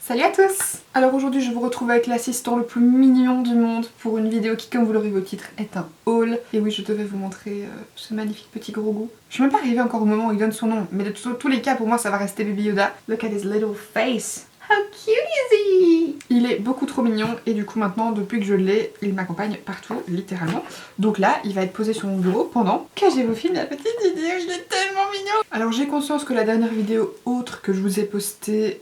Salut à tous! Alors aujourd'hui je vous retrouve avec l'assistant le plus mignon du monde pour une vidéo qui, comme vous l'aurez vu au titre, est un haul. Et oui, je devais vous montrer ce magnifique petit gros goût. Je suis même pas arrivée encore au moment où il donne son nom, mais de tous les cas pour moi ça va rester Baby Yoda. Look at his little face! How cute is he? Il est beaucoup trop mignon et du coup maintenant depuis que je l'ai, il m'accompagne partout, littéralement. Donc là, il va être posé sur mon bureau pendant que je vous filme la petite vidéo, il est tellement mignon! Alors j'ai conscience que la dernière vidéo autre que je vous ai postée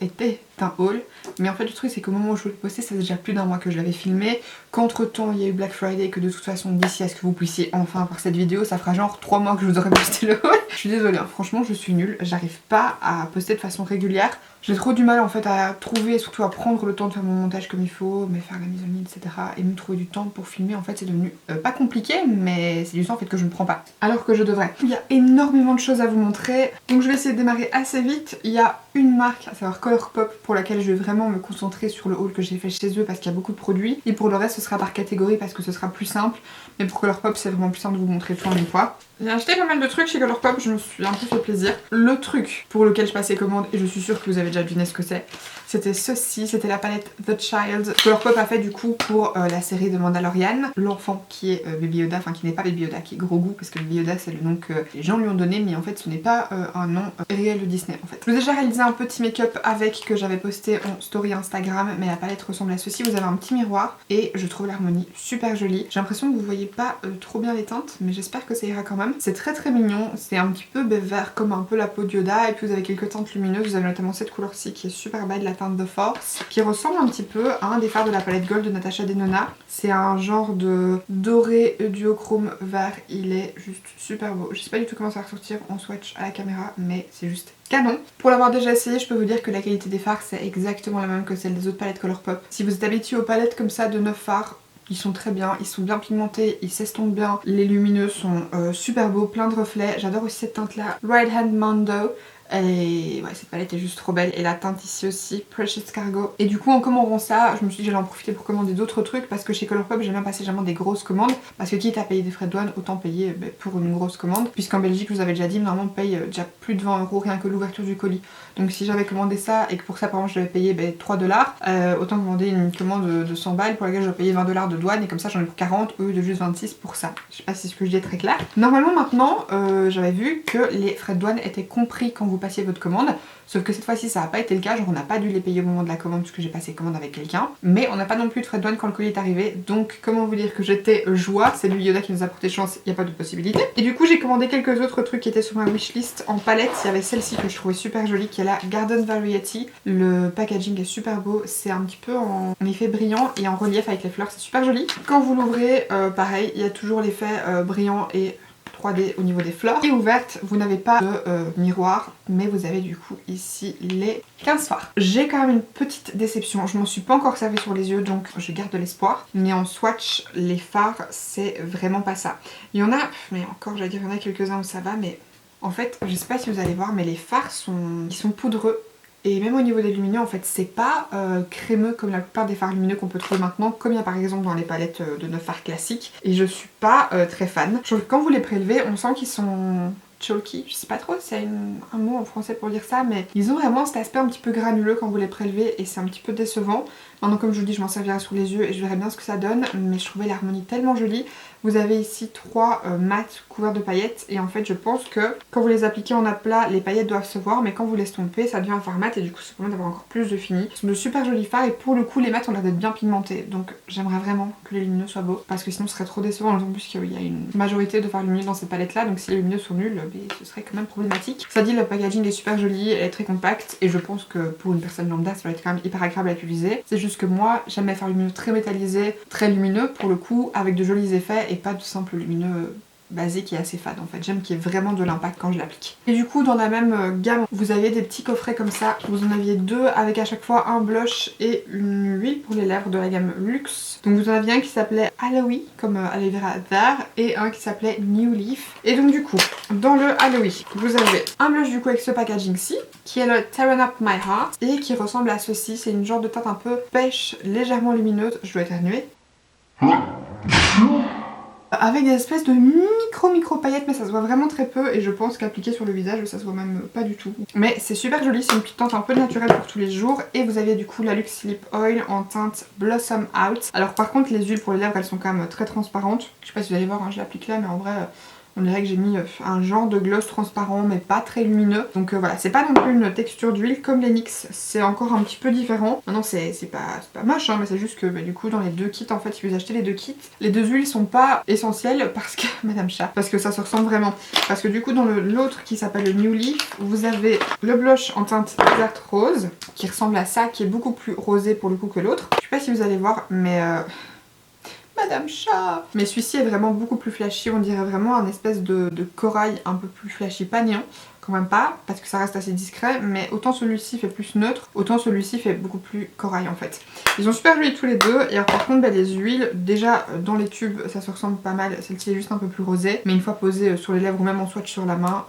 était un haul, mais en fait le truc c'est qu'au moment où je vous l'ai posté, ça fait déjà plus d'un mois que je l'avais filmé, qu'entre temps il y a eu Black Friday, que de toute façon d'ici à ce que vous puissiez enfin voir cette vidéo, ça fera genre 3 mois que je vous aurais posté le haul. Je suis désolée, hein, franchement je suis nulle, j'arrive pas à poster de façon régulière. J'ai trop du mal en fait à trouver et surtout à prendre le temps de faire mon montage comme il faut, mais faire la mise en ligne, etc. Et me trouver du temps pour filmer, en fait c'est devenu pas compliqué, mais c'est du temps en fait que je ne prends pas, alors que je devrais. Il y a énormément de choses à vous montrer, donc je vais essayer de démarrer assez vite. Il y a une marque, à savoir Colourpop, pour laquelle je vais vraiment me concentrer sur le haul que j'ai fait chez eux parce qu'il y a beaucoup de produits. Et pour le reste ce sera par catégorie parce que ce sera plus simple. Mais pour Colourpop c'est vraiment plus simple de vous montrer tout en une fois. J'ai acheté pas mal de trucs chez Colourpop, je me suis un peu fait plaisir. Le truc pour lequel je passais commande, et je suis sûre que vous avez déjà deviné ce que c'est, c'était ceci, c'était la palette The Child. Colourpop a fait du coup pour la série de Mandalorian, l'enfant qui est Baby Yoda, enfin qui n'est pas Baby Yoda, qui est Gros Goût, parce que Baby Yoda c'est le nom que les gens lui ont donné, mais en fait ce n'est pas un nom réel de Disney en fait. Je vous ai déjà réalisé un petit make-up avec que j'avais posté en story Instagram, mais la palette ressemble à ceci. Vous avez un petit miroir et je trouve l'harmonie super jolie. J'ai l'impression que vous voyez pas trop bien les teintes, mais j'espère que ça ira quand même. C'est très très mignon, c'est un petit peu vert comme un peu la peau de Yoda, et puis vous avez quelques teintes lumineuses. Vous avez notamment cette couleur-ci qui est super belle, la teinte The Force, qui ressemble un petit peu à un des fards de la palette Gold de Natasha Denona. C'est un genre de doré duochrome vert, il est juste super beau. Je sais pas du tout comment ça va ressortir en swatch à la caméra, mais c'est juste canon. Pour l'avoir déjà essayé, je peux vous dire que la qualité des fards c'est exactement la même que celle des autres palettes Colourpop. Si vous êtes habitué aux palettes comme ça de 9 fards, ils sont très bien, ils sont bien pigmentés, ils s'estompent bien, les lumineux sont super beaux, plein de reflets. J'adore aussi cette teinte là, Right Hand Mondo. Et ouais, cette palette est juste trop belle. Et la teinte ici aussi, Precious Cargo. Et du coup en commandant ça, je me suis dit j'allais en profiter pour commander d'autres trucs, parce que chez Colourpop j'aime bien passer généralement des grosses commandes, parce que quitte à payer des frais de douane, autant payer pour une grosse commande, puisqu'en Belgique je vous avais déjà dit, normalement on paye déjà plus de 20 € rien que l'ouverture du colis. Donc si j'avais commandé ça et que pour ça par exemple je devais payer 3 $, autant commander une commande de 100 balles pour laquelle je dois payer 20 $ de douane, et comme ça j'en ai pour 40 au lieu de juste 26 pour ça. Je sais pas si ce que je dis est très clair. Normalement maintenant j'avais vu que les frais de douane étaient compris quand vous passiez votre commande, sauf que cette fois-ci ça n'a pas été le cas, genre on n'a pas dû les payer au moment de la commande puisque j'ai passé commande avec quelqu'un, mais on n'a pas non plus de frais de douane quand le colis est arrivé. Donc comment vous dire que j'étais joie, c'est lui Yoda qui nous a porté chance, il n'y a pas de possibilité. Et du coup j'ai commandé quelques autres trucs qui étaient sur ma wishlist en palette. Il y avait celle-ci que je trouvais super jolie, qui est la Garden Variety. Le packaging est super beau, c'est un petit peu en effet brillant et en relief avec les fleurs, c'est super joli. Quand vous l'ouvrez, pareil, il y a toujours l'effet brillant et 3D au niveau des fleurs. Et ouverte, vous n'avez pas de miroir, mais vous avez du coup ici les 15 fards. J'ai quand même une petite déception, je m'en suis pas encore servi sur les yeux, donc je garde de l'espoir. Mais en swatch, les fards, c'est vraiment pas ça. Il y en a, mais encore j'allais dire, il y en a quelques-uns où ça va, mais en fait, je sais pas si vous allez voir, mais les fards ils sont poudreux. Et même au niveau des lumineux, en fait, c'est pas crémeux comme la plupart des fards lumineux qu'on peut trouver maintenant, comme il y a par exemple dans les palettes de 9 fards classiques. Et je suis pas très fan. Je trouve que quand vous les prélevez, on sent qu'ils sont chalky, je sais pas trop si c'est un mot en français pour dire ça, mais ils ont vraiment cet aspect un petit peu granuleux quand vous les prélevez et c'est un petit peu décevant. Maintenant comme je vous dis, je m'en servirai sous les yeux et je verrai bien ce que ça donne, mais je trouvais l'harmonie tellement jolie. Vous avez ici 3 mats couverts de paillettes et en fait je pense que quand vous les appliquez en aplat, les paillettes doivent se voir, mais quand vous les estompez, ça devient un fard mat et du coup ça permet d'avoir encore plus de fini. Ce sont de super jolis fards et pour le coup les mats ont l'air d'être bien pigmentés, donc j'aimerais vraiment que les lumineux soient beaux parce que sinon ce serait trop décevant, en plus qu'il y a une majorité de fards lumineux dans cette palette là, donc si les lumineux sont nuls, ce serait quand même problématique. Ça dit, le packaging est super joli, elle est très compacte et je pense que pour une personne lambda ça va être quand même hyper agréable à utiliser. C'est juste que moi j'aime les fards lumineux très métallisés, très lumineux pour le coup, avec de jolis effets et pas de simples lumineux basique et assez fade en fait. J'aime qu'il y ait vraiment de l'impact quand je l'applique. Et du coup dans la même gamme vous avez des petits coffrets comme ça. Vous en aviez 2 avec à chaque fois un blush et une huile pour les lèvres de la gamme Luxe. Donc vous en aviez un qui s'appelait Aloe comme aloe vera there et un qui s'appelait New Leaf. Et donc du coup dans le Aloe vous avez un blush du coup avec ce packaging-ci qui est le Tearing Up My Heart et qui ressemble à ceci. C'est une genre de teinte un peu pêche légèrement lumineuse. Je dois éternuer. avec des espèces de micro paillettes, mais ça se voit vraiment très peu et je pense qu'appliqué sur le visage ça se voit même pas du tout. Mais c'est super joli, c'est une petite teinte un peu naturelle pour tous les jours et vous avez du coup la Luxe Lip Oil en teinte Blossom Out. Alors par contre les huiles pour les lèvres elles sont quand même très transparentes. Je sais pas si vous allez voir, hein, je l'applique là mais en vrai on dirait que j'ai mis un genre de gloss transparent mais pas très lumineux. Donc voilà, c'est pas non plus une texture d'huile comme les NYX, c'est encore un petit peu différent. Non, c'est pas moche, hein, mais c'est juste que du coup dans les deux kits, en fait, si vous achetez les deux kits, les deux huiles sont pas essentielles parce que, Madame Chat, parce que ça se ressemble vraiment. Parce que du coup dans l'autre qui s'appelle le New Leaf, vous avez le blush en teinte verte rose, qui ressemble à ça, qui est beaucoup plus rosé pour le coup que l'autre. Je sais pas si vous allez voir, mais... Madame Chat. Mais celui-ci est vraiment beaucoup plus flashy, on dirait vraiment un espèce de corail un peu plus flashy, pas néon, quand même pas, parce que ça reste assez discret, mais autant celui-ci fait plus neutre, autant celui-ci fait beaucoup plus corail en fait. Ils sont super jolis tous les deux, et alors par contre bah, les huiles, déjà dans les tubes ça se ressemble pas mal, celle-ci est juste un peu plus rosée, mais une fois posée sur les lèvres ou même en swatch sur la main,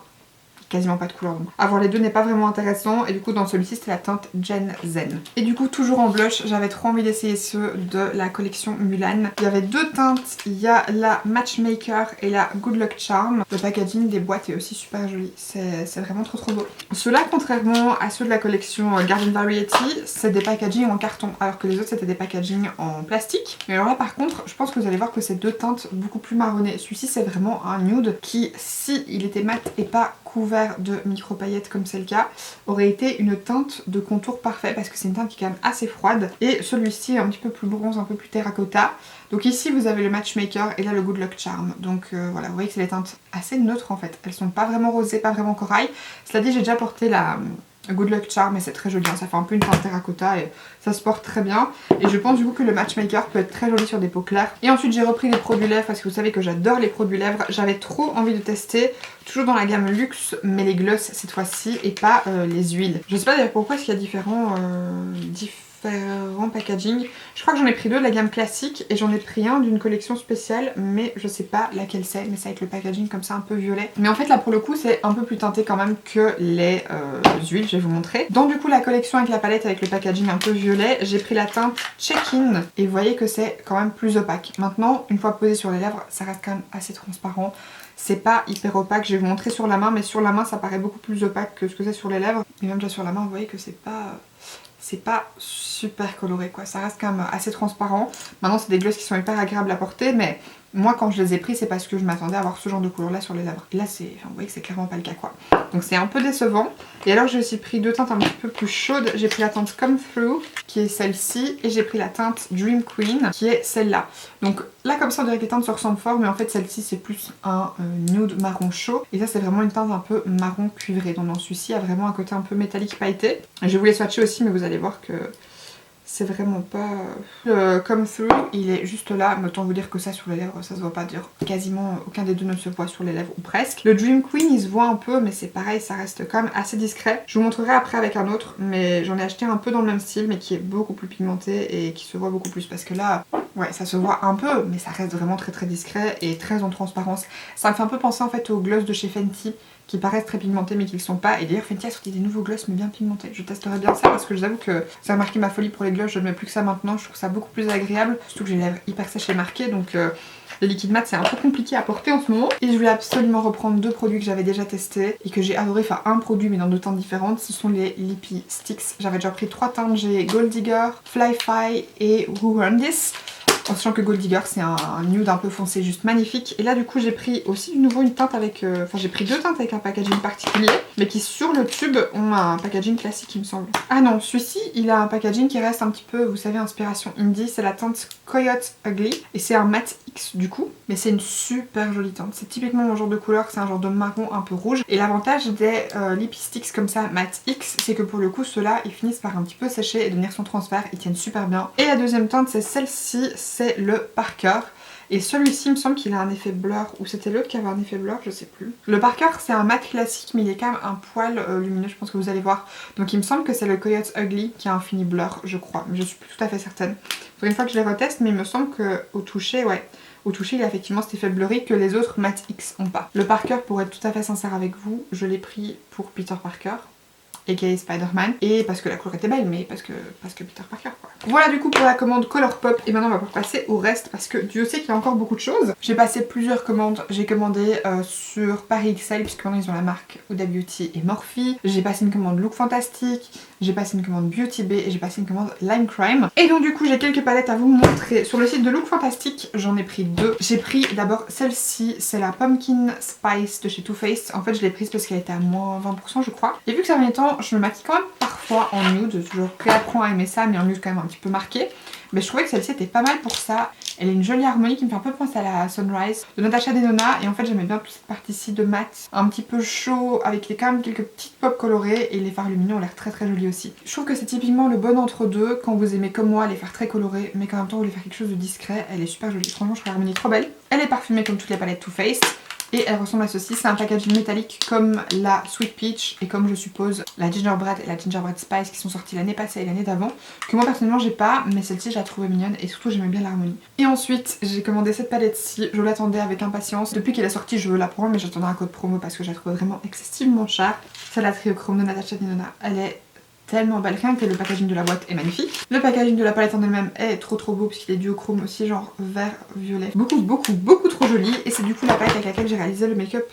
quasiment pas de couleur. Donc avoir les deux n'est pas vraiment intéressant et du coup dans celui-ci c'était la teinte Gen Zen. Et du coup toujours en blush, j'avais trop envie d'essayer ceux de la collection Mulan. Il y avait deux teintes, il y a la Matchmaker et la Good Luck Charm. Le packaging des boîtes est aussi super joli, c'est vraiment trop beau. Ceux-là contrairement à ceux de la collection Garden Variety, c'est des packaging en carton alors que les autres c'était des packaging en plastique. Mais alors là par contre je pense que vous allez voir que c'est deux teintes beaucoup plus marronnées. Celui-ci c'est vraiment un nude qui si il était mat et pas couvert de micro paillettes comme c'est le cas, aurait été une teinte de contour parfait parce que c'est une teinte qui est quand même assez froide et celui-ci est un petit peu plus bronze, un peu plus terracotta. Donc ici vous avez le Matchmaker et là le Good Luck Charm. Donc voilà, vous voyez que c'est des teintes assez neutres en fait. Elles sont pas vraiment rosées, pas vraiment corail. Cela dit j'ai déjà porté la Good Luck Charm et c'est très joli, hein. Ça fait un peu une teinte terracotta et ça se porte très bien. Et je pense du coup que le Matchmaker peut être très joli sur des peaux claires. Et ensuite j'ai repris les produits lèvres parce que vous savez que j'adore les produits lèvres. J'avais trop envie de tester, toujours dans la gamme luxe, mais les gloss cette fois-ci et pas les huiles. Je sais pas d'ailleurs pourquoi est-ce qu'il y a différents packaging. Je crois que j'en ai pris deux de la gamme classique et j'en ai pris un d'une collection spéciale mais je sais pas laquelle c'est, mais c'est avec le packaging comme ça un peu violet. Mais en fait là pour le coup c'est un peu plus teinté quand même que les huiles, je vais vous montrer. Dans du coup la collection avec la palette avec le packaging un peu violet, j'ai pris la teinte Check-in et vous voyez que c'est quand même plus opaque. Maintenant une fois posé sur les lèvres ça reste quand même assez transparent. C'est pas hyper opaque, je vais vous montrer sur la main, mais sur la main ça paraît beaucoup plus opaque que ce que c'est sur les lèvres. Et même déjà sur la main vous voyez que c'est pas super coloré quoi, ça reste quand même assez transparent. Maintenant c'est des glosses qui sont hyper agréables à porter, mais moi quand je les ai pris c'est parce que je m'attendais à avoir ce genre de couleur là sur les lèvres. Et là c'est, enfin, vous voyez que c'est clairement pas le cas quoi. Donc c'est un peu décevant. Et alors j'ai aussi pris deux teintes un petit peu plus chaudes. J'ai pris la teinte Come Through qui est celle-ci et j'ai pris la teinte Dream Queen qui est celle-là. Donc là comme ça on dirait que les teintes se ressemblent fort, mais en fait celle-ci c'est plus un nude marron chaud et ça c'est vraiment une teinte un peu marron cuivré. Donc dans celui-ci il y a vraiment un côté un peu métallique pailleté. Et je vais vous les swatcher aussi mais vous allez voir que c'est vraiment pas... Le Come Through, il est juste là, mais autant vous dire que ça sur les lèvres, ça se voit pas dire. Quasiment aucun des deux ne se voit sur les lèvres, ou presque. Le Dream Queen, il se voit un peu, mais c'est pareil, ça reste quand même assez discret. Je vous montrerai après avec un autre, mais j'en ai acheté un peu dans le même style, mais qui est beaucoup plus pigmenté et qui se voit beaucoup plus. Parce que là, ouais, ça se voit un peu, mais ça reste vraiment très discret et très en transparence. Ça me fait un peu penser en fait aux gloss de chez Fenty, qui paraissent très pigmentés mais qui ne le sont pas. Et d'ailleurs Fenty a sorti des nouveaux gloss mais bien pigmentés. Je testerai bien ça parce que je vous avoue que ça a marqué ma folie pour les gloss. Je ne mets plus que ça maintenant, je trouve ça beaucoup plus agréable. Surtout que j'ai les lèvres hyper sèches et marquées, donc les liquides mat c'est un peu compliqué à porter en ce moment. Et je voulais absolument reprendre deux produits que j'avais déjà testés et que j'ai adoré, enfin un produit mais dans deux teintes différentes. Ce sont les Lippie Sticks. J'avais déjà pris trois teintes, j'ai Gold Digger, Fly Fi et Who Run This. En sachant que Gold Digger c'est un nude un peu foncé juste magnifique. Et là du coup j'ai pris aussi de nouveau une teinte avec... Enfin j'ai pris deux teintes avec un packaging particulier, mais qui sur le tube ont un packaging classique il me semble. Ah non, celui-ci il a un packaging qui reste un petit peu, vous savez, inspiration indie. C'est la teinte Coyote Ugly et c'est un mat X du coup. Mais c'est une super jolie teinte. C'est typiquement mon genre de couleur, c'est un genre de marron un peu rouge. Et l'avantage des Lippie Sticks comme ça mat X, c'est que pour le coup ceux-là ils finissent par un petit peu sécher et devenir son transfert. Ils tiennent super bien. Et la deuxième teinte c'est celle-ci, c'est le Parker. Et celui-ci il me semble qu'il a un effet blur, ou c'était l'autre qui avait un effet blur, je sais plus. Le Parker c'est un mat classique mais il est quand même un poil lumineux, je pense que vous allez voir. Donc il me semble que c'est le Coyote Ugly qui a un fini blur, je crois, mais je suis plus tout à fait certaine. Donc une fois que je les reteste, mais il me semble qu'au toucher, ouais, au toucher il a effectivement cet effet blurry que les autres mat X ont pas. Le Parker, pour être tout à fait sincère avec vous, je l'ai pris pour Peter Parker, aka Spider-Man, et parce que la couleur était belle, mais parce que Peter Parker quoi. Voilà du coup pour la commande Colourpop et maintenant on va pouvoir passer au reste parce que Dieu sait qu'il y a encore beaucoup de choses. J'ai passé plusieurs commandes, j'ai commandé sur Paris XL puisque maintenant ils ont la marque Huda Beauty et Morphe. J'ai passé une commande Look Fantastic, j'ai passé une commande Beauty Bay et j'ai passé une commande Lime Crime. Et donc du coup j'ai quelques palettes à vous montrer. Sur le site de Look Fantastic j'en ai pris deux. J'ai pris d'abord celle-ci, c'est la Pumpkin Spice de chez Too Faced. En fait je l'ai prise parce qu'elle était à moins 20% je crois. Et vu que ça dernier temps je me maquille quand même parfois en nude, je réapprends à aimer ça mais en nude quand même un petit peu marqué. Mais je trouvais que celle-ci était pas mal pour ça. Elle a une jolie harmonie qui me fait un peu penser à la Sunrise de Natasha Denona. Et en fait j'aimais bien toute cette partie-ci de mat un petit peu chaud avec quand même quelques petites pop colorées. Et les fards lumineux ont l'air très très jolis aussi. Je trouve que c'est typiquement le bon entre-deux quand vous aimez comme moi les fards très colorés mais qu'en même temps vous voulez faire quelque chose de discret. Elle est super jolie, franchement je trouve l'harmonie trop belle. Elle est parfumée comme toutes les palettes Too Faced. Et elle ressemble à ceci, c'est un packaging métallique comme la Sweet Peach et comme je suppose la Gingerbread et la Gingerbread Spice qui sont sorties l'année passée et l'année d'avant. Que moi personnellement j'ai pas, mais celle-ci je la trouvais mignonne et surtout j'aimais bien l'harmonie. Et ensuite j'ai commandé cette palette-ci, je l'attendais avec impatience. Depuis qu'elle est sortie je veux la prendre mais j'attendais un code promo parce que je la trouvais vraiment excessivement chère. C'est la Trio-Chrome de Natasha Denona, elle est tellement belle, rien que le packaging de la boîte est magnifique. Le packaging de la palette en elle-même est trop beau puisqu'il est duochrome aussi, genre vert violet. Beaucoup trop joli et c'est du coup la palette avec laquelle j'ai réalisé le make-up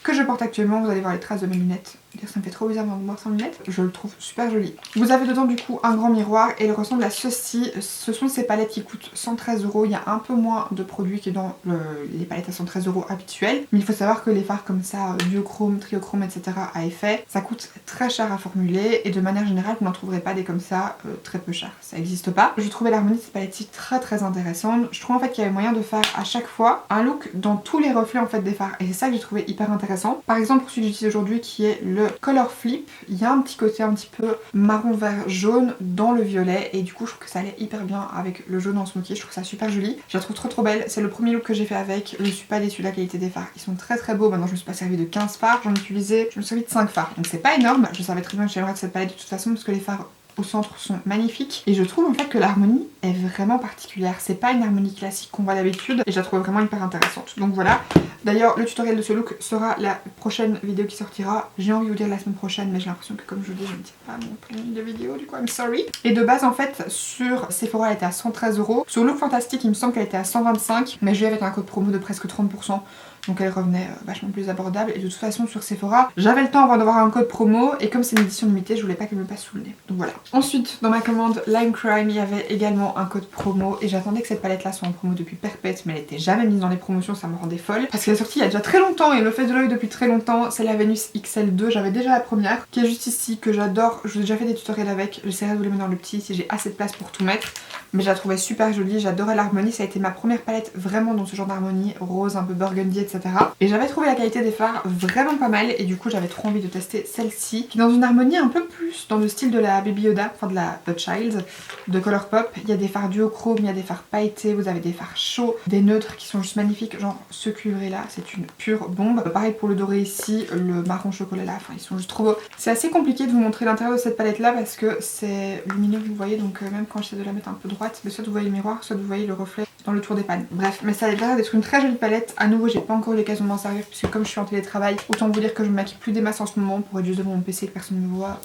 que je porte actuellement. Vous allez voir les traces de mes lunettes. Ça me fait trop bizarre de voir sans lunettes. Je le trouve super joli. Vous avez dedans du coup un grand miroir et il ressemble à ceci. Ce sont ces palettes qui coûtent 113 €. Il y a un peu moins de produits que dans les palettes à 113 € habituelles. Mais il faut savoir que les fards comme ça, duochrome, triochrome, etc. à effet, ça coûte très cher à formuler et de manière générale vous n'en trouverez pas des comme ça très peu chers. Ça n'existe pas. Je trouvais l'harmonie de cette palette-ci très intéressante. Je trouve en fait qu'il y avait moyen de faire à chaque fois un look dans tous les reflets en fait des fards et c'est ça que j'ai trouvé hyper intéressant. Par exemple pour celui que j'utilise aujourd'hui qui est le Color Flip, il y a un petit côté un petit peu marron vert jaune dans le violet et du coup je trouve que ça allait hyper bien avec le jaune en smoky, je trouve ça super joli. Je la trouve trop belle, c'est le premier look que j'ai fait avec, je suis pas déçue de la qualité des fards, ils sont très beaux. Maintenant je me suis pas servi de 15 fards, je me suis servi de 5 fards, donc c'est pas énorme. Je savais très bien que j'aimerais de cette palette de toute façon parce que les fards au centre sont magnifiques et je trouve en fait que l'harmonie est vraiment particulière, c'est pas une harmonie classique qu'on voit d'habitude et je la trouve vraiment hyper intéressante. Donc voilà, d'ailleurs le tutoriel de ce look sera la prochaine vidéo qui sortira. J'ai envie de vous dire la semaine prochaine mais j'ai l'impression que comme je vous dis je ne tiens pas mon planning de vidéo, du coup I'm sorry. Et de base en fait sur Sephora elle était à 113 €, sur Look Fantastic il me semble qu'elle était à 125 mais je l'ai avec un code promo de presque 30%. Donc elle revenait vachement plus abordable et de toute façon sur Sephora j'avais le temps avant d'avoir un code promo et comme c'est une édition limitée je voulais pas qu'elle me passe sous le nez. Donc voilà. Ensuite dans ma commande Lime Crime il y avait également un code promo et j'attendais que cette palette là soit en promo depuis perpète mais elle était jamais mise dans les promotions, ça me rendait folle. Parce qu'elle est sortie il y a déjà très longtemps et elle me fait de l'œil depuis très longtemps. C'est la Venus XL2, j'avais déjà la première qui est juste ici que j'adore. Je vous ai déjà fait des tutoriels avec, j'essaierai de vous les mettre dans le petit si j'ai assez de place pour tout mettre. Mais je la trouvais super jolie, j'adorais l'harmonie, ça a été ma première palette vraiment dans ce genre d'harmonie, rose, un peu burgundy, etc. Et j'avais trouvé la qualité des fards vraiment pas mal et du coup j'avais trop envie de tester celle-ci qui est dans une harmonie un peu plus dans le style de la Baby Yoda, enfin de la The Child de Colourpop. Il y a des fards duochrome, il y a des fards pailletés, vous avez des fards chauds, des neutres qui sont juste magnifiques, genre ce cuivré là c'est une pure bombe. Pareil pour le doré ici, le marron chocolat là, enfin ils sont juste trop beaux. C'est assez compliqué de vous montrer l'intérieur de cette palette là parce que c'est lumineux vous voyez, donc même quand j'essaie de la mettre un peu droite, mais soit vous voyez le miroir, soit vous voyez le reflet dans le tour des pannes. Bref, mais ça a l'air d'être une très jolie palette. À nouveau j'ai pas encore eu l'occasion de m'en servir puisque comme je suis en télétravail, autant vous dire que je me maquille plus des masses en ce moment pour être juste devant mon PC et que personne ne me voit.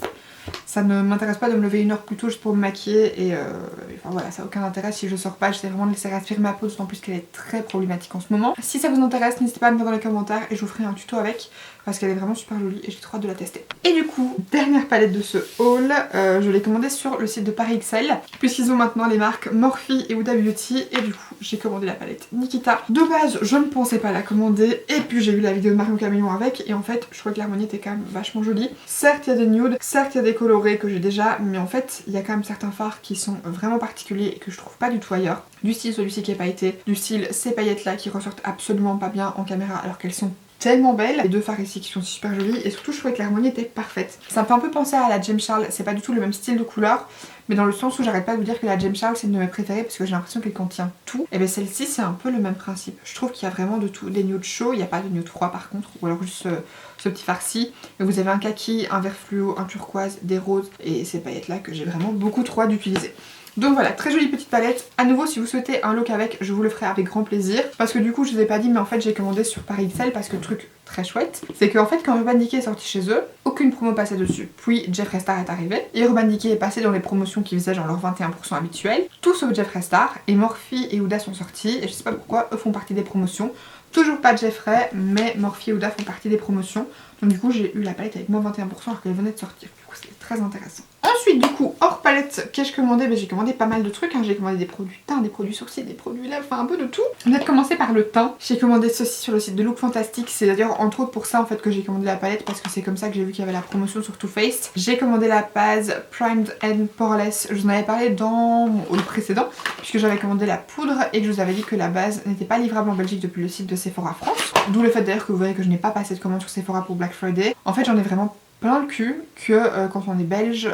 Ça ne m'intéresse pas de me lever 1 heure plus tôt juste pour me maquiller et enfin voilà, ça n'a aucun intérêt si je sors pas, j'essaie vraiment de laisser respirer ma peau d'autant plus qu'elle est très problématique en ce moment. Si ça vous intéresse, n'hésitez pas à me dire dans les commentaires et je vous ferai un tuto avec parce qu'elle est vraiment super jolie et j'ai trop hâte de la tester. Et du coup, dernière palette de ce haul, je l'ai commandée sur le site de Paris XL puisqu'ils ont maintenant les marques Morphe et Huda Beauty et du coup j'ai commandé la palette Nikita. De base je ne pensais pas la commander et puis j'ai vu la vidéo de Marion Camillon avec et en fait je trouvais que l'harmonie était quand même vachement jolie. Certes il y a des nudes, certes il y a des colorés que j'ai déjà mais en fait il y a quand même certains fards qui sont vraiment particuliers et que je trouve pas du tout ailleurs. Du style celui-ci qui est pailleté, du style ces paillettes là qui ressortent absolument pas bien en caméra alors qu'elles sont tellement belles. Les deux fards ici qui sont super jolis et surtout je trouvais que l'harmonie était parfaite. Ça me fait un peu penser à la Gem Charles, c'est pas du tout le même style de couleur mais dans le sens où j'arrête pas de vous dire que la Gem Charles c'est une de mes préférées parce que j'ai l'impression qu'elle contient tout. Et bien celle-ci c'est un peu le même principe. Je trouve qu'il y a vraiment de tout, des nudes chauds, il n'y a pas de nude froid par contre, ou alors juste ce petit fard-ci. Vous avez un kaki, un vert fluo, un turquoise, des roses et ces paillettes là que j'ai vraiment beaucoup trop hâte d'utiliser. Donc voilà, très jolie petite palette. À nouveau, si vous souhaitez un look avec, je vous le ferai avec grand plaisir. Parce que du coup, je vous ai pas dit, mais en fait, j'ai commandé sur Paris XL parce que le truc très chouette, c'est qu'en fait, quand Urban Decay est sorti chez eux, aucune promo passait dessus. Puis Jeffree Star est arrivé et Urban Decay est passé dans les promotions qui faisaient genre leur 21% habituel. Tout sauf Jeffree Star, et Morphe et Huda sont sortis et je sais pas pourquoi, eux font partie des promotions. Toujours pas Jeffree, mais Morphe et Huda font partie des promotions. Donc du coup, j'ai eu la palette avec moins 21% alors qu'elle venait de sortir. Du coup, c'est très intéressant. Ensuite, du coup, hors palette, qu'ai-je commandé? J'ai commandé pas mal de trucs. J'ai commandé des produits teint, des produits sourcils, des produits lèvres, enfin un peu de tout. On va commencer par le teint. J'ai commandé ceci sur le site de Look Fantastic. C'est d'ailleurs entre autres pour ça en fait que j'ai commandé la palette, parce que c'est comme ça que j'ai vu qu'il y avait la promotion sur Too Faced. J'ai commandé la base Primed and Poreless. Je vous en avais parlé dans mon haul précédent, puisque j'avais commandé la poudre et que je vous avais dit que la base n'était pas livrable en Belgique depuis le site de Sephora France. D'où le fait d'ailleurs que vous voyez que je n'ai pas passé de commande sur Sephora pour Black Friday. En fait, j'en ai vraiment plein le cul que quand on est belge,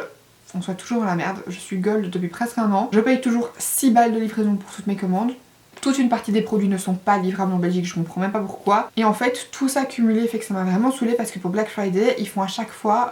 on soit toujours dans la merde. Je suis gold depuis presque un an. Je paye toujours 6 balles de livraison pour toutes mes commandes. Toute une partie des produits ne sont pas livrables en Belgique, je comprends même pas pourquoi. Et en fait, tout ça cumulé fait que ça m'a vraiment saoulée parce que pour Black Friday, ils font à chaque fois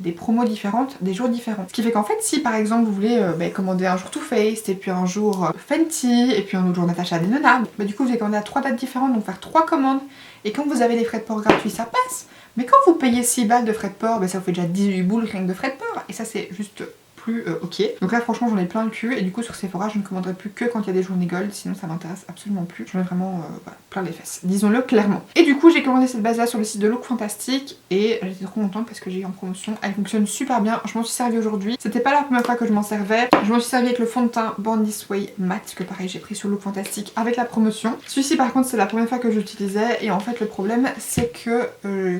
des promos différentes, des jours différents. Ce qui fait qu'en fait, si par exemple vous voulez commander un jour Too Faced, et puis un jour Fenty, et puis un autre jour Natasha Denona, du coup vous allez commander à 3 dates différentes, donc faire 3 commandes. Et quand vous avez les frais de port gratuits, ça passe. Mais quand vous payez 6 balles de frais de port, ça vous fait déjà 18 boules rien que de frais de port. Et ça c'est juste plus ok. Donc là franchement j'en ai plein le cul et du coup sur Sephora je ne commanderai plus que quand il y a des journées gold, sinon ça m'intéresse absolument plus. J'en ai vraiment plein les fesses, disons-le clairement. Et du coup j'ai commandé cette base là sur le site de Look Fantastic et j'étais trop contente parce que j'ai eu en promotion. Elle fonctionne super bien, je m'en suis servie aujourd'hui. C'était pas la première fois que je m'en servais. Je m'en suis servie avec le fond de teint Born This Way Matte que pareil j'ai pris sur Look Fantastic avec la promotion. Celui-ci par contre c'est la première fois que j'utilisais et en fait le problème c'est que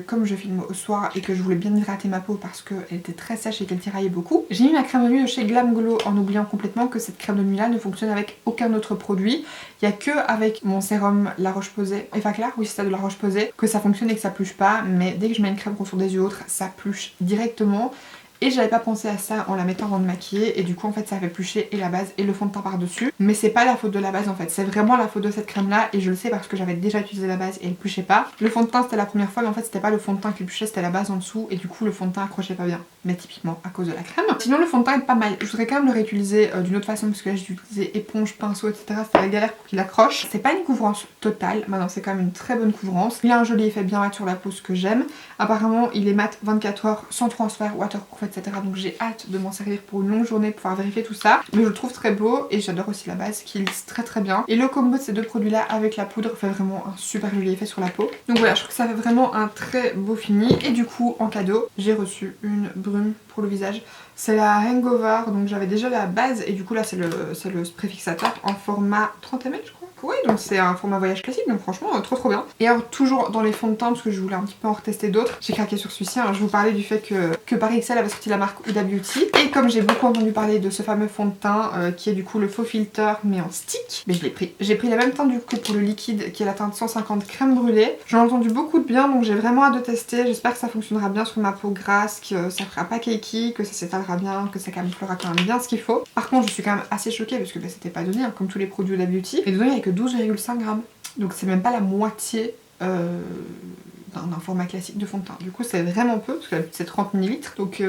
comme je filme au soir et que je voulais bien hydrater ma peau parce qu'elle était très sèche et qu'elle tiraillait beaucoup, j'ai mis ma crème de nuit de chez Glam Glow en oubliant complètement que cette crème de nuit là ne fonctionne avec aucun autre produit. Il n'y a que avec mon sérum La Roche-Posay, Effaclar, oui c'est ça de La Roche-Posay, que ça fonctionne et que ça pluche pas, mais dès que je mets une crème contour des yeux autres, ça pluche directement. Et j'avais pas pensé à ça en la mettant avant de maquiller et du coup en fait ça fait plucher et la base et le fond de teint par dessus. Mais c'est pas la faute de la base en fait, c'est vraiment la faute de cette crème là et je le sais parce que j'avais déjà utilisé la base et elle pluchait pas. Le fond de teint c'était la première fois mais en fait c'était pas le fond de teint qui pluchait, c'était la base en dessous et du coup le fond de teint accrochait pas bien. Mais typiquement à cause de la crème. Sinon le fond de teint est pas mal, je voudrais quand même le réutiliser d'une autre façon parce que là j'ai utilisé éponge, pinceau etc. C'était la galère pour qu'il accroche. C'est pas une couvrance totale, maintenant c'est quand même une très bonne couvrance. Il a un joli effet bien mat sur la peau, ce que j'aime. Apparemment il est mat 24 heures sans transfert, waterproof etc. Donc j'ai hâte de m'en servir pour une longue journée pour pouvoir vérifier tout ça. Mais je le trouve très beau et j'adore aussi la base qui lisse très très bien. Et le combo de ces deux produits là avec la poudre fait vraiment un super joli effet sur la peau. Donc voilà, je trouve que ça fait vraiment un très beau fini. Et du coup en cadeau j'ai reçu une brume pour le visage. C'est la Hangover, donc j'avais déjà la base et du coup là c'est le spray fixateur en format 30 ml je crois. Oui, donc c'est un format voyage classique, donc franchement trop bien. Et alors toujours dans les fonds de teint, parce que je voulais un petit peu en retester d'autres, j'ai craqué sur celui-ci. Je vous parlais du fait que Paris XL avait sorti la marque Huda Beauty. Et comme j'ai beaucoup entendu parler de ce fameux fond de teint qui est du coup le faux filter mais en stick, mais je l'ai pris. J'ai pris la même teinte du coup pour le liquide qui est la teinte 150 crème brûlée. J'en ai entendu beaucoup de bien donc j'ai vraiment hâte de tester. J'espère que ça fonctionnera bien sur ma peau grasse, que ça fera pas cakey, que ça s'étalera bien, que ça camouflera quand même bien ce qu'il faut. Par contre je suis quand même assez choquée parce que c'était pas donné comme tous les produits Huda Beauty. Et dedans il y a que 12,5 grammes. Donc c'est même pas la moitié d'un format classique de fond de teint. Du coup c'est vraiment peu, parce que c'est 30 ml, donc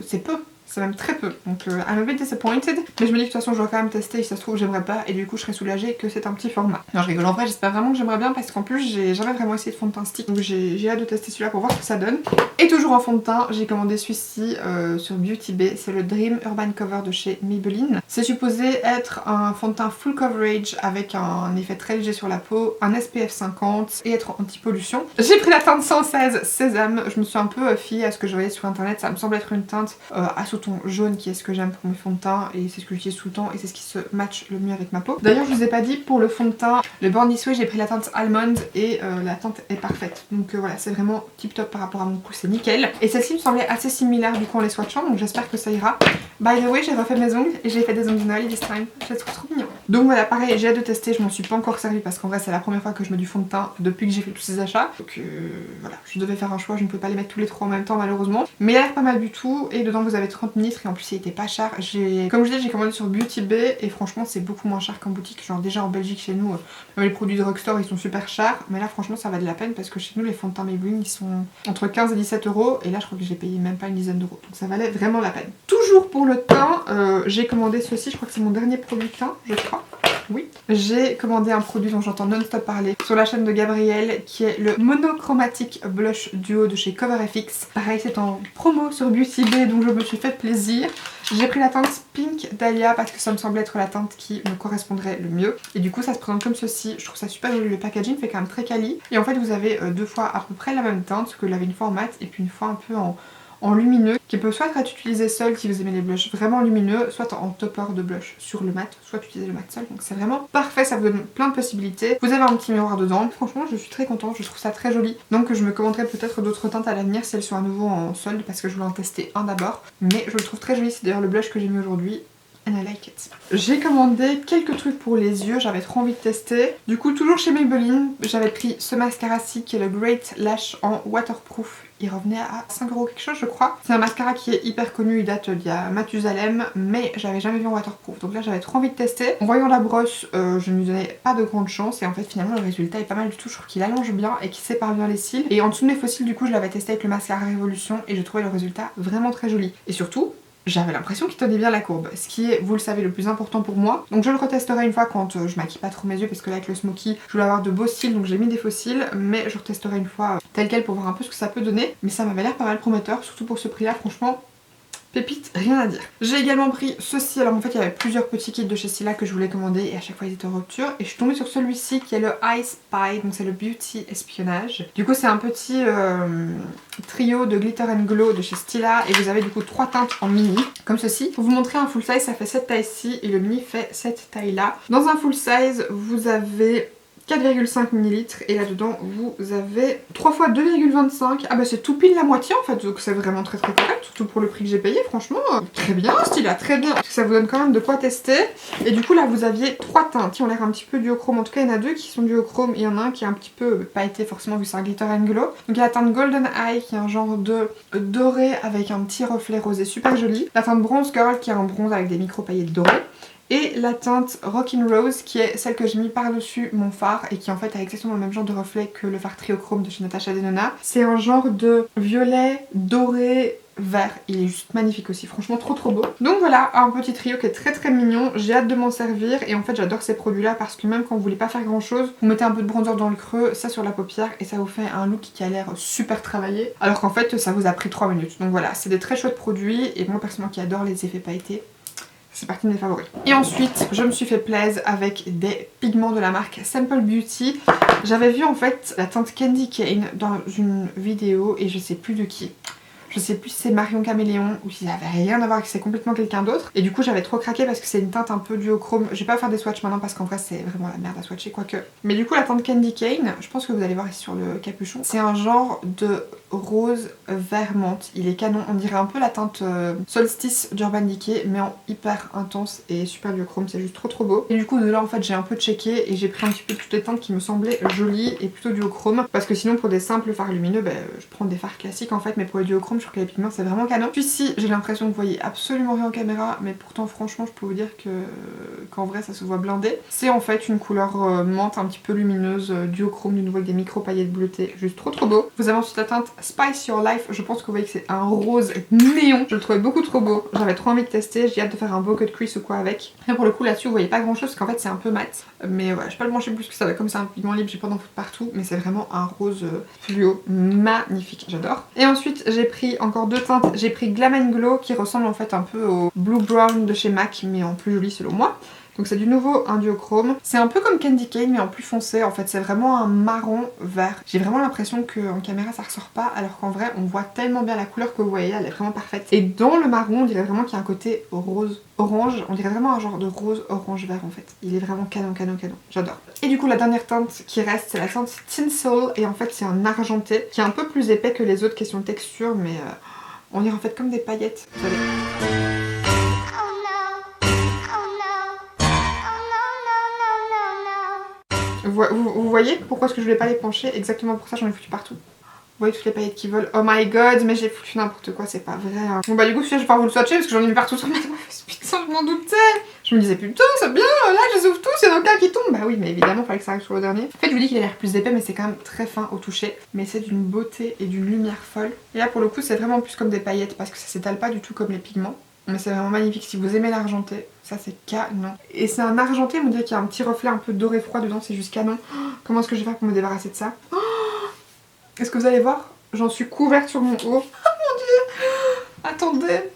c'est peu. C'est même très peu, donc I'm a bit disappointed. Mais je me dis que de toute façon je dois quand même tester et si ça se trouve j'aimerais pas et du coup je serais soulagée que c'est un petit format. Non je rigole, en vrai j'espère vraiment que j'aimerais bien parce qu'en plus j'ai jamais vraiment essayé de fond de teint stick. Donc j'ai hâte de tester celui-là pour voir ce que ça donne. Et toujours en fond de teint, j'ai commandé celui-ci sur Beauty Bay, c'est le Dream Urban Cover de chez Maybelline. C'est supposé être un fond de teint full coverage avec un effet très léger sur la peau, un SPF 50 et être anti-pollution. J'ai pris la teinte 116 Sésame, je me suis un peu fiée à ce que je voyais sur internet, ça me semble être une teinte à sous-ton jaune qui est ce que j'aime pour mes fonds de teint et c'est ce que j'utilise tout le temps et c'est ce qui se match le mieux avec ma peau. D'ailleurs je vous ai pas dit, pour le fond de teint, le Born This Way j'ai pris la teinte Almond et la teinte est parfaite. Donc voilà, c'est vraiment tip top par rapport à mon cou, c'est nickel. Et celle-ci me semblait assez similaire du coup en les swatchant donc j'espère que ça ira. By the way j'ai refait mes ongles et j'ai fait des ongles de Noël this time, je les trouve trop mignons. Donc voilà, pareil, j'ai hâte de tester, je m'en suis pas encore servi parce qu'en vrai c'est la première fois que je mets du fond de teint depuis que j'ai fait tous ces achats. Donc voilà, je devais faire un choix, je ne peux pas les mettre tous les trois en même temps malheureusement. Mais il a l'air pas mal du tout et dedans vous avez 30 ml et en plus il était pas cher. Comme je disais, j'ai commandé sur Beauty Bay et franchement c'est beaucoup moins cher qu'en boutique. Genre déjà en Belgique chez nous, les produits de drugstore ils sont super chers. Mais là franchement ça va de la peine parce que chez nous les fonds de teint Maybelline ils sont entre 15 et 17 € et là je crois que j'ai payé même pas une dizaine d'euros. Donc ça valait vraiment la peine. Toujours pour le teint, j'ai commandé ceci, je crois que c'est mon dernier produit teint, je crois. Oui, j'ai commandé un produit dont j'entends non-stop parler sur la chaîne de Gabrielle qui est le Monochromatic Blush Duo de chez CoverFX. Pareil, c'est en promo sur Beauty Bay donc je me suis fait plaisir. J'ai pris la teinte Pink Dahlia parce que ça me semblait être la teinte qui me correspondrait le mieux. Et du coup ça se présente comme ceci, je trouve ça super joli, le packaging fait quand même très quali. Et en fait vous avez deux fois à peu près la même teinte, que vous l'avez une fois en mat et puis une fois un peu en lumineux, qui peut soit être utilisé seul si vous aimez les blushs vraiment lumineux, soit en topper de blush sur le mat, soit utiliser le mat seul. Donc c'est vraiment parfait, ça vous donne plein de possibilités. Vous avez un petit miroir dedans, franchement je suis très contente, je trouve ça très joli. Donc je me commanderai peut-être d'autres teintes à l'avenir si elles sont à nouveau en solde parce que je voulais en tester un d'abord. Mais je le trouve très joli, c'est d'ailleurs le blush que j'ai mis aujourd'hui. And I like it. J'ai commandé quelques trucs pour les yeux, j'avais trop envie de tester. Du coup, toujours chez Maybelline, j'avais pris ce mascara-ci qui est le Great Lash en waterproof. Il revenait à 5 € quelque chose je crois. C'est un mascara qui est hyper connu, il date d'il y a Mathusalem, mais j'avais jamais vu en waterproof. Donc là j'avais trop envie de tester. En voyant la brosse, je ne lui donnais pas de grande chance et en fait finalement le résultat est pas mal du tout. Je trouve qu'il allonge bien et qu'il sépare bien les cils. Et en dessous de mes faux cils du coup je l'avais testé avec le mascara Révolution et j'ai trouvé le résultat vraiment très joli. Et surtout, j'avais l'impression qu'il tenait bien la courbe, ce qui est, vous le savez, le plus important pour moi. Donc je le retesterai une fois quand je maquille pas trop mes yeux parce que là avec le smoky, je voulais avoir de beaux cils donc j'ai mis des faux cils, mais je retesterai une fois tel quel pour voir un peu ce que ça peut donner. Mais ça m'avait l'air pas mal prometteur, surtout pour ce prix là, franchement. Pépite, rien à dire. J'ai également pris ceci, alors en fait il y avait plusieurs petits kits de chez Stila que je voulais commander et à chaque fois ils étaient en rupture. Et je suis tombée sur celui-ci qui est le I Spy, donc c'est le Beauty Espionnage. Du coup c'est un petit trio de Glitter and Glow de chez Stila et vous avez du coup 3 teintes en mini, comme ceci. Pour vous montrer un full size, ça fait cette taille-ci et le mini fait cette taille-là. Dans un full size, vous avez 4,5 ml et là-dedans vous avez 3 fois 2,25. Ah bah c'est tout pile la moitié en fait, donc c'est vraiment très correct, surtout pour le prix que j'ai payé, franchement. Très bien, Stila, très bien. Parce que ça vous donne quand même de quoi tester. Et du coup là vous aviez 3 teintes qui ont l'air un petit peu duochrome, en tout cas il y en a 2 qui sont duochrome et il y en a un qui est un petit peu pas été forcément vu c'est un Glitter and Glow. Donc il y a la teinte Golden Eye qui est un genre de doré avec un petit reflet rosé super joli. La teinte Bronze Girl qui est un bronze avec des micro paillettes dorées. Et la teinte Rockin' Rose qui est celle que j'ai mis par-dessus mon fard et qui en fait a exactement le même genre de reflet que le fard Triochrome de chez Natasha Denona. C'est un genre de violet, doré, vert. Il est juste magnifique aussi, franchement trop beau. Donc voilà, un petit trio qui est très mignon. J'ai hâte de m'en servir et en fait j'adore ces produits là parce que même quand vous voulez pas faire grand chose, vous mettez un peu de bronzer dans le creux, ça sur la paupière et ça vous fait un look qui a l'air super travaillé alors qu'en fait ça vous a pris 3 minutes. Donc voilà, c'est des très chouettes produits et moi personnellement qui adore les effets pailletés, c'est partie de mes favoris. Et ensuite, je me suis fait plaisir avec des pigments de la marque Simple Beauty. J'avais vu en fait la teinte Candy Cane dans une vidéo et je sais plus de qui. Je sais plus si c'est Marion Caméléon ou si ça avait rien à voir, que c'est complètement quelqu'un d'autre. Et du coup j'avais trop craqué parce que c'est une teinte un peu duochrome. Je vais pas faire des swatchs maintenant parce qu'en vrai c'est vraiment la merde à swatcher quoique. Mais du coup la teinte Candy Cane, je pense que vous allez voir ici sur le capuchon, c'est un genre de rose vert menthe. Il est canon, on dirait un peu la teinte Solstice d'Urban Decay mais en hyper intense et super duochrome, c'est juste trop beau. Et du coup de là en fait j'ai un peu checké et j'ai pris un petit peu toutes les teintes qui me semblaient jolies et plutôt duochrome. Parce que sinon pour des simples fards lumineux, je prends des fards classiques en fait, mais pour les duochrome je trouve que les pigments c'est vraiment canon. Puis ici j'ai l'impression que vous voyez absolument rien en caméra, mais pourtant franchement je peux vous dire qu'en vrai ça se voit blindé. C'est en fait une couleur menthe un petit peu lumineuse, duochrome, du nouveau avec des micro paillettes bleutées, juste trop beau. Vous avez ensuite la teinte Spice Your Life, je pense que vous voyez que c'est un rose néon, je le trouvais beaucoup trop beau, j'avais trop envie de tester, j'ai hâte de faire un beau cut crease ou quoi avec. Et pour le coup là-dessus vous voyez pas grand chose parce qu'en fait c'est un peu mat, mais ouais, je vais pas le brancher plus que ça, comme c'est un pigment libre j'ai pas d'en foutre partout, mais c'est vraiment un rose fluo magnifique, j'adore. Et ensuite j'ai pris encore 2 teintes, j'ai pris Glam and Glow qui ressemble en fait un peu au Blue Brown de chez MAC mais en plus joli selon moi. Donc c'est du nouveau un duochrome. C'est un peu comme Candy Cane mais en plus foncé, en fait c'est vraiment un marron vert. J'ai vraiment l'impression qu'en caméra ça ressort pas alors qu'en vrai on voit tellement bien la couleur que vous voyez, elle est vraiment parfaite. Et dans le marron on dirait vraiment qu'il y a un côté rose orange, on dirait vraiment un genre de rose orange vert en fait. Il est vraiment canon, j'adore. Et du coup la dernière teinte qui reste c'est la teinte Tinsel et en fait c'est un argenté qui est un peu plus épais que les autres question de texture mais on dirait en fait comme des paillettes, vous savez. Vous voyez pourquoi est-ce que je voulais pas les pencher? Exactement pour ça j'en ai foutu partout. Vous voyez toutes les paillettes qui volent. Oh my god, mais j'ai foutu n'importe quoi, c'est pas vrai. Hein. Bon bah du coup celui-là je vais pas vous le swatcher parce que j'en ai mis partout sur ma toile. Putain, je m'en doutais. Je me disais putain c'est bien, là je les ouvre tous, il y en a aucun qui tombe. Bah oui mais évidemment il fallait que ça arrive sur le dernier. En fait je vous dis qu'il a l'air plus épais mais c'est quand même très fin au toucher. Mais c'est d'une beauté et d'une lumière folle. Et là pour le coup c'est vraiment plus comme des paillettes parce que ça s'étale pas du tout comme les pigments. Mais c'est vraiment magnifique, si vous aimez l'argenté, ça c'est canon. Et c'est un argenté, on dirait qu'il y a un petit reflet un peu doré froid dedans, c'est juste canon. Oh, comment est-ce que je vais faire pour me débarrasser de ça? Oh, est-ce que vous allez voir? J'en suis couverte sur mon haut. Oh mon dieu! Attendez!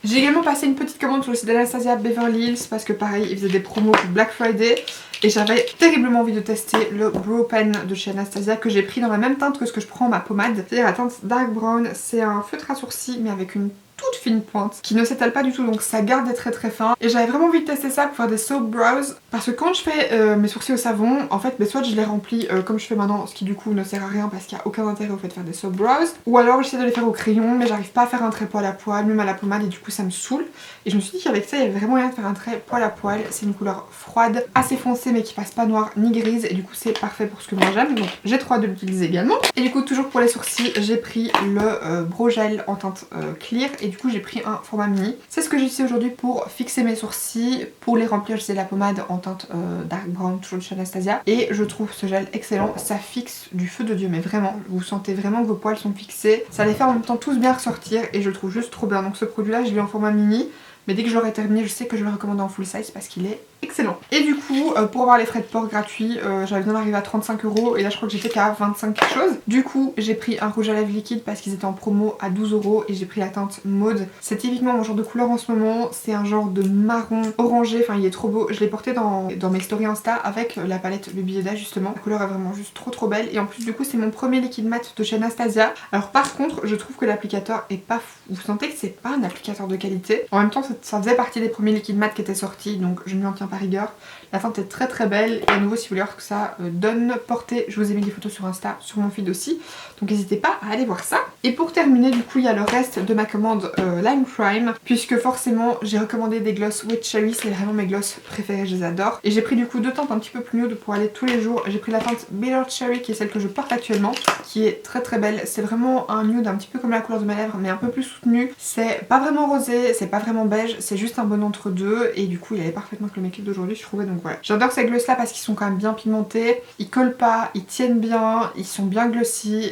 J'ai également passé une petite commande sur le site d'Anastasia Beverly Hills parce que pareil, ils faisaient des promos pour Black Friday. Et j'avais terriblement envie de tester le Brow Pen de chez Anastasia que j'ai pris dans la même teinte que ce que je prends en ma pommade. C'est-à-dire la teinte Dark Brown, c'est un feutre à sourcils mais avec une toute fine pointe qui ne s'étale pas du tout donc ça garde des traits très fins et j'avais vraiment envie de tester ça pour faire des soap brows parce que quand je fais mes sourcils au savon en fait soit je les remplis comme je fais maintenant ce qui du coup ne sert à rien parce qu'il n'y a aucun intérêt au fait de faire des soap brows ou alors j'essaie de les faire au crayon mais j'arrive pas à faire un trait poil à poil même à la pommade et du coup ça me saoule et je me suis dit qu'avec ça il y avait vraiment moyen de faire un trait poil à poil. C'est une couleur froide assez foncée mais qui passe pas noir ni grise et du coup c'est parfait pour ce que moi j'aime donc j'ai trop hâte de l'utiliser également. Et du coup toujours pour les sourcils j'ai pris le Brow Gel en teinte clear et du coup j'ai pris un format mini. C'est ce que j'utilise aujourd'hui pour fixer mes sourcils. Pour les remplir c'est la pommade en teinte dark brown toujours de chez Anastasia et je trouve ce gel excellent. Ça fixe du feu de dieu mais vraiment vous sentez vraiment que vos poils sont fixés. Ça les fait en même temps tous bien ressortir et je le trouve juste trop bien. Donc ce produit là je l'ai en format mini. Mais dès que je l'aurai terminé, je sais que je vais le recommander en full size parce qu'il est excellent. Et du coup, pour avoir les frais de port gratuits, j'avais besoin d'arriver à 35 € et là je crois que j'étais qu'à 25 quelque chose. Du coup, j'ai pris un rouge à lèvres liquide parce qu'ils étaient en promo à 12 € et j'ai pris la teinte maude. C'est typiquement mon genre de couleur en ce moment, c'est un genre de marron orangé, enfin il est trop beau. Je l'ai porté dans mes stories Insta avec la palette Le Billet d'Âge justement. La couleur est vraiment juste trop belle et en plus du coup c'est mon premier liquide mat de chez Anastasia. Alors par contre, je trouve que l'applicateur est pas fou. Vous sentez que c'est pas un applicateur de qualité. En même temps, ça faisait partie des premiers liquides mat qui étaient sortis donc je ne lui en tiens pas rigueur. La teinte est très belle et à nouveau si vous voulez voir ce que ça donne portée, je vous ai mis des photos sur Insta, sur mon feed aussi, donc n'hésitez pas à aller voir ça. Et pour terminer du coup il y a le reste de ma commande Lime Crime puisque forcément j'ai recommandé des gloss Wet Cherry, c'est vraiment mes gloss préférés, je les adore. Et j'ai pris du coup deux teintes un petit peu plus nude pour aller tous les jours. J'ai pris la teinte Bitter Cherry qui est celle que je porte actuellement, qui est très belle. C'est vraiment un nude un petit peu comme la couleur de ma lèvre mais un peu plus soutenu. C'est pas vraiment rosé, c'est pas vraiment beige, c'est juste un bon entre deux et du coup il allait parfaitement avec le make-up d'aujourd'hui je trouvais donc voilà. J'adore ces gloss là parce qu'ils sont quand même bien pigmentés, ils collent pas, ils tiennent bien, ils sont bien glossy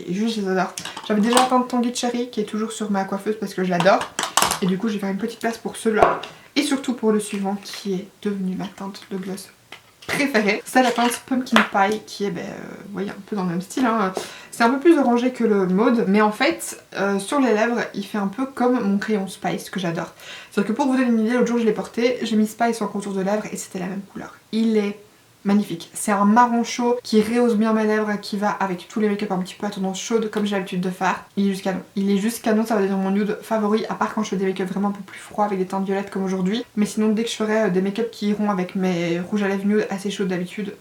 et juste je les adore. J'avais déjà la teinte Tangy Cherry qui est toujours sur ma coiffeuse parce que je l'adore et du coup je vais faire une petite place pour ceux-là et surtout pour le suivant qui est devenu ma teinte de gloss préférée. C'est la teinte Pumpkin Pie qui est, vous voyez, un peu dans le même style. Hein. C'est un peu plus orangé que le mauve, mais en fait, sur les lèvres, il fait un peu comme mon crayon Spice que j'adore. C'est-à-dire que pour vous donner une idée, l'autre jour je l'ai porté, j'ai mis Spice en contour de lèvres et c'était la même couleur. Il est magnifique. C'est un marron chaud qui rehausse bien mes lèvres, qui va avec tous les make-up un petit peu à tendance chaude comme j'ai l'habitude de faire. Il est juste canon. Il est juste canon, ça va devenir mon nude favori à part quand je fais des make-up vraiment un peu plus froids avec des teintes violettes comme aujourd'hui. Mais sinon dès que je ferai des make-up qui iront avec mes rouges à lèvres nude assez chaudes d'habitude,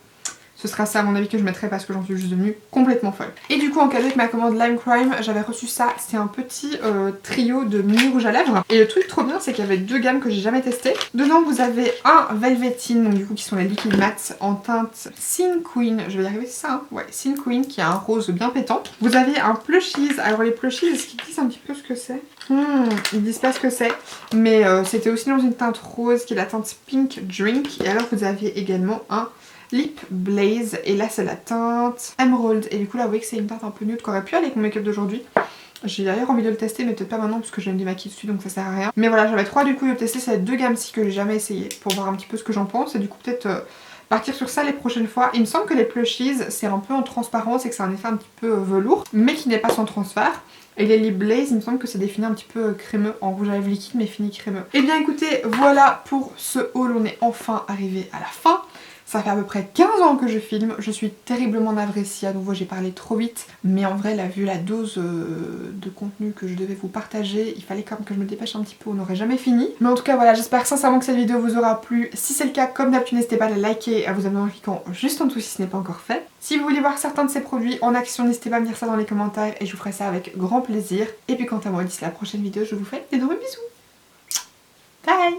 ce sera ça à mon avis que je mettrai parce que j'en suis juste devenue complètement folle. Et du coup en cadeau avec ma commande Lime Crime, j'avais reçu ça, c'est un petit trio de mini rouge à lèvres. Et le truc trop bien c'est qu'il y avait deux gammes que j'ai jamais testées. Dedans vous avez un Velvetine, donc du coup qui sont les liquides mat en teinte Sin Queen, je vais y arriver c'est ça hein, ouais, Sin Queen qui a un rose bien pétant. Vous avez un Plushies, alors les Plushies est-ce qu'ils disent un petit peu ce que c'est? Ils disent pas ce que c'est, mais c'était aussi dans une teinte rose qui est la teinte Pink Drink. Et alors vous aviez également un Lip Blaze et là c'est la teinte Emerald et du coup là vous voyez que c'est une teinte un peu nude qui aurait pu aller avec mon make-up d'aujourd'hui. J'ai d'ailleurs envie de le tester mais peut-être pas maintenant parce que je viens de démaquiller dessus donc ça sert à rien. Mais voilà j'avais trop du coup de tester ces deux gammes-ci que j'ai jamais essayé pour voir un petit peu ce que j'en pense et du coup peut-être partir sur ça les prochaines fois. Il me semble que les Plushies c'est un peu en transparence et que c'est un effet un petit peu velours mais qui n'est pas sans transfert. Et les Lip Blaze, il me semble que c'est défini un petit peu crémeux, en rouge à lèvres liquide mais fini crémeux. Et bien écoutez, voilà pour ce haul, on est enfin arrivé à la fin. Ça fait à peu près 15 ans que je filme, je suis terriblement navrée si à nouveau j'ai parlé trop vite. Mais en vrai, là, vu la dose de contenu que je devais vous partager, il fallait quand même que je me dépêche un petit peu, on n'aurait jamais fini. Mais en tout cas voilà, j'espère sincèrement que cette vidéo vous aura plu. Si c'est le cas, comme d'habitude, n'hésitez pas à la liker et à vous abonner en cliquant juste en dessous si ce n'est pas encore fait. Si vous voulez voir certains de ces produits en action, n'hésitez pas à me dire ça dans les commentaires et je vous ferai ça avec grand plaisir. Et puis quant à moi, d'ici la prochaine vidéo, je vous fais d'énormes bisous. Bye!